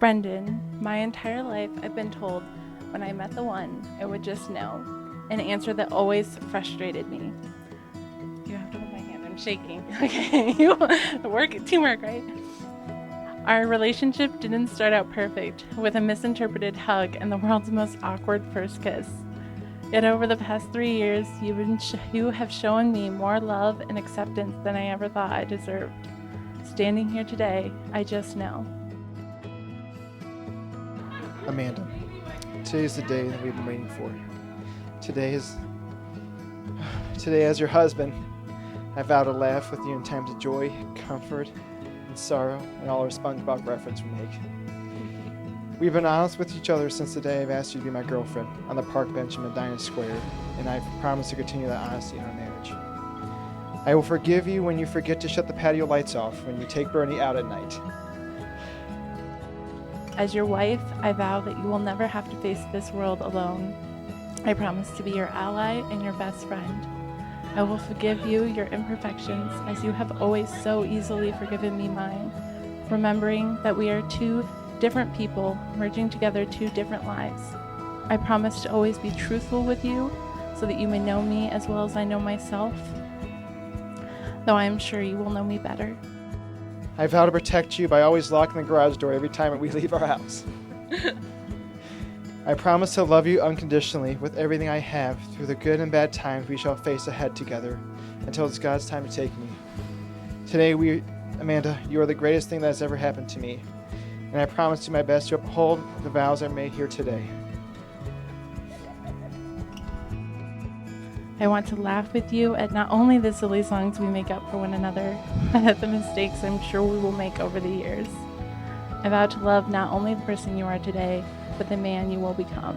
Brendan, my entire life I've been told when I met the one, I would just know, an answer that always frustrated me. You have to hold my hand, I'm shaking. Okay, teamwork, right? Our relationship didn't start out perfect, with a misinterpreted hug and the world's most awkward first kiss. Yet over the past 3 years, you have shown me more love and acceptance than I ever thought I deserved. Standing here today, I just know. Amanda, today is the day that we've been waiting for. Today, as your husband, I vow to laugh with you in times of joy, comfort, and sorrow, and all our SpongeBob reference we make. We've been honest with each other since the day I've asked you to be my girlfriend on the park bench in Medina Square, and I've promised to continue that honesty in our marriage. I will forgive you when you forget to shut the patio lights off when you take Bernie out at night. As your wife, I vow that you will never have to face this world alone. I promise to be your ally and your best friend. I will forgive you your imperfections as you have always so easily forgiven me mine, remembering that we are two different people merging together two different lives. I promise to always be truthful with you so that you may know me as well as I know myself, though I am sure you will know me better. I vow to protect you by always locking the garage door every time we leave our house. I promise to love you unconditionally with everything I have through the good and bad times we shall face ahead together until it's God's time to take me. Today, Amanda, you are the greatest thing that has ever happened to me, and I promise to do my best to uphold the vows I made here today. I want to laugh with you at not only the silly songs we make up for one another, but at the mistakes I'm sure we will make over the years. I vow to love not only the person you are today, but the man you will become.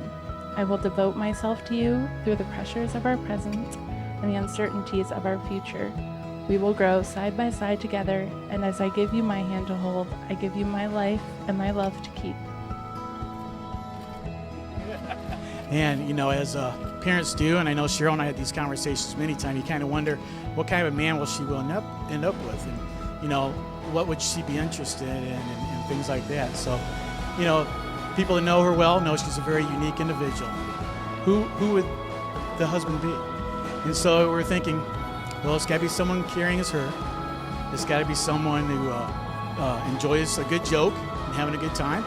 I will devote myself to you through the pressures of our present and the uncertainties of our future. We will grow side by side together, and as I give you my hand to hold, I give you my life and my love to keep. And, as parents do, and I know Cheryl and I had these conversations many times, you kind of wonder what kind of a man will she end up with, and, what would she be interested in, and things like that. So, people that know her well know she's a very unique individual. Who would the husband be? And so we're thinking, well, it's got to be someone caring as her. It's got to be someone who enjoys a good joke and having a good time.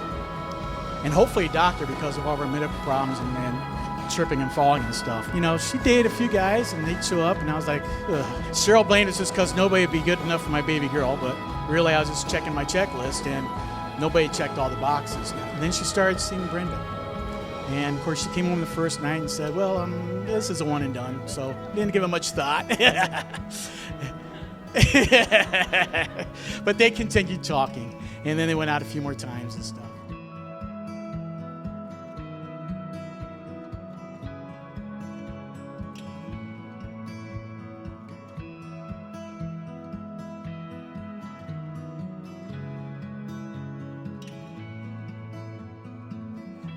And hopefully a doctor because of all of our medical problems and tripping and falling and stuff. She dated a few guys and they'd show up and I was like, ugh. Cheryl blamed us just because nobody would be good enough for my baby girl, but really I was just checking my checklist and nobody checked all the boxes. And then she started seeing Brenda. And of course she came home the first night and said, well, this is a one and done, so didn't give it much thought. But they continued talking and then they went out a few more times and stuff.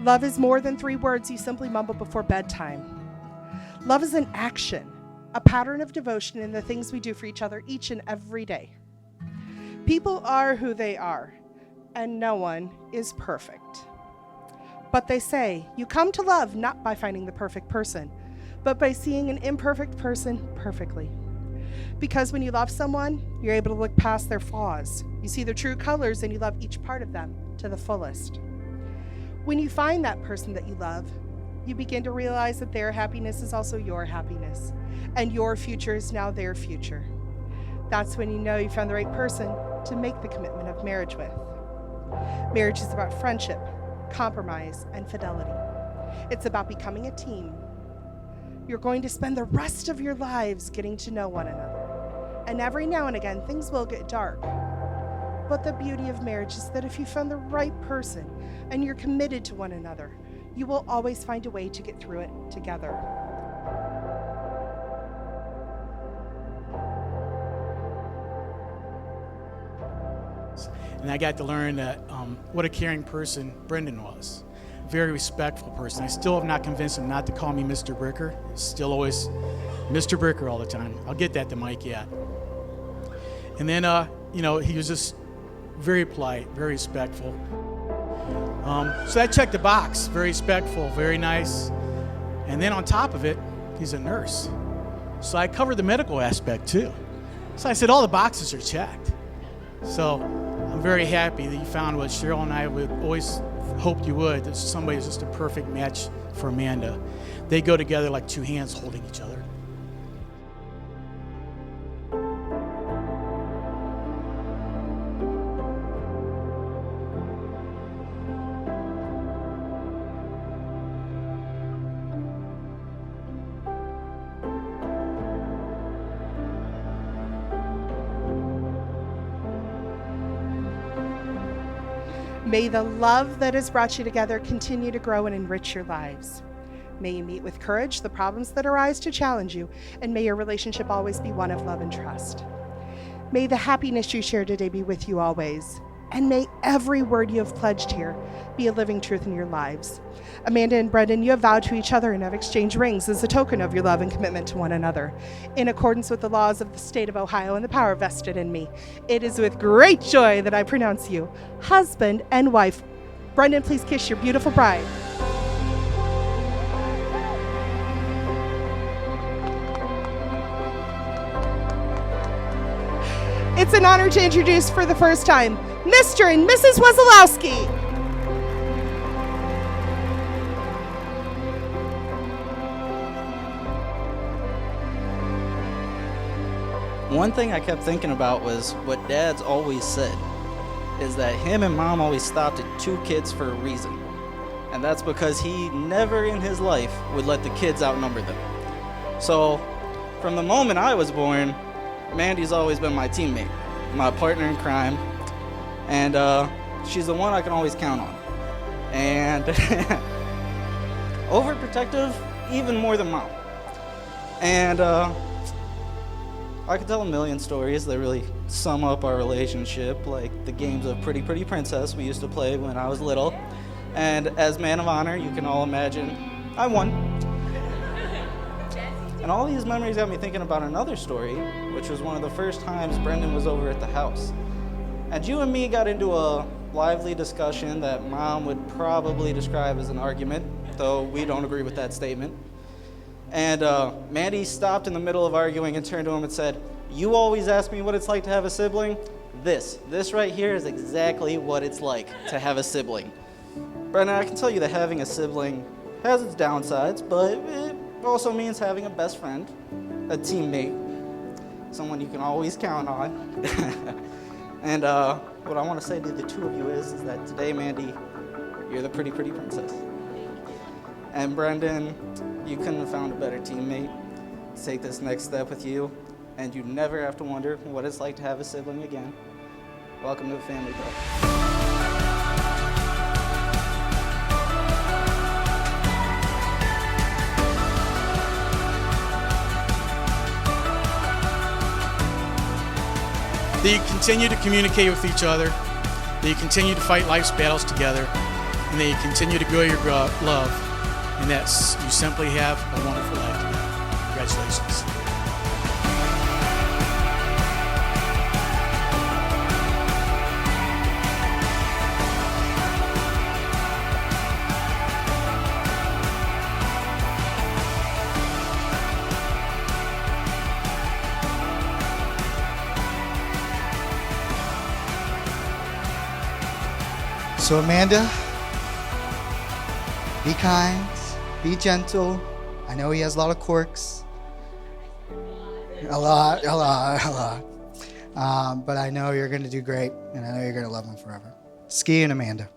Love is more than 3 words you simply mumble before bedtime. Love is an action, a pattern of devotion in the things we do for each other each and every day. People are who they are, and no one is perfect. But they say, you come to love not by finding the perfect person, but by seeing an imperfect person perfectly. Because when you love someone, you're able to look past their flaws. You see their true colors, and you love each part of them to the fullest. When you find that person that you love, you begin to realize that their happiness is also your happiness, and your future is now their future. That's when you know you found the right person to make the commitment of marriage with. Marriage is about friendship, compromise, and fidelity. It's about becoming a team. You're going to spend the rest of your lives getting to know one another. And every now and again, things will get dark. But the beauty of marriage is that if you found the right person and you're committed to one another, you will always find a way to get through it together. And I got to learn that what a caring person Brendan was. Very respectful person. I still have not convinced him not to call me Mr. Bricker. It's still always Mr. Bricker all the time. I'll get that to Mike yet. And then, he was just very polite, very respectful. So that checked the box. Very respectful, very nice. And then on top of it, he's a nurse. So I covered the medical aspect too. So I said all the boxes are checked. So I'm very happy that you found what Cheryl and I would always hoped you would, that somebody who's just a perfect match for Amanda. They go together like two hands holding each other. May the love that has brought you together continue to grow and enrich your lives. May you meet with courage the problems that arise to challenge you, and may your relationship always be one of love and trust. May the happiness you share today be with you always, and may every word you have pledged here be a living truth in your lives. Amanda and Brendan, you have vowed to each other and have exchanged rings as a token of your love and commitment to one another. In accordance with the laws of the state of Ohio and the power vested in me, it is with great joy that I pronounce you husband and wife. Brendan, please kiss your beautiful bride. It's an honor to introduce for the first time, Mr. and Mrs. Wazalowski. One thing I kept thinking about was what Dad's always said, is that him and Mom always stopped at 2 kids for a reason. And that's because he never in his life would let the kids outnumber them. So, from the moment I was born, Mandy's always been my teammate, my partner in crime, and she's the one I can always count on. And overprotective, even more than Mom. And I could tell a million stories that really sum up our relationship, like the games of Pretty Pretty Princess we used to play when I was little. And as man of honor, you can all imagine, I won. And all these memories got me thinking about another story, which was one of the first times Brendan was over at the house. And you and me got into a lively discussion that Mom would probably describe as an argument, though we don't agree with that statement. And Mandy stopped in the middle of arguing and turned to him and said, "You always ask me what it's like to have a sibling? This right here is exactly what it's like to have a sibling." Brendan, I can tell you that having a sibling has its downsides, but it also means having a best friend, a teammate, someone you can always count on. And what I want to say to the two of you is that today, Mandy, you're the Pretty Pretty Princess. And Brendan, you couldn't have found a better teammate to take this next step with you, and you never have to wonder what it's like to have a sibling again. Welcome to the family, bro. That you continue to communicate with each other, that you continue to fight life's battles together, and that you continue to grow your love, and that you simply have a wonderful life together. Congratulations. So Amanda, be kind, be gentle. I know he has a lot of quirks. A lot. But I know you're going to do great, and I know you're going to love him forever. Ski and Amanda.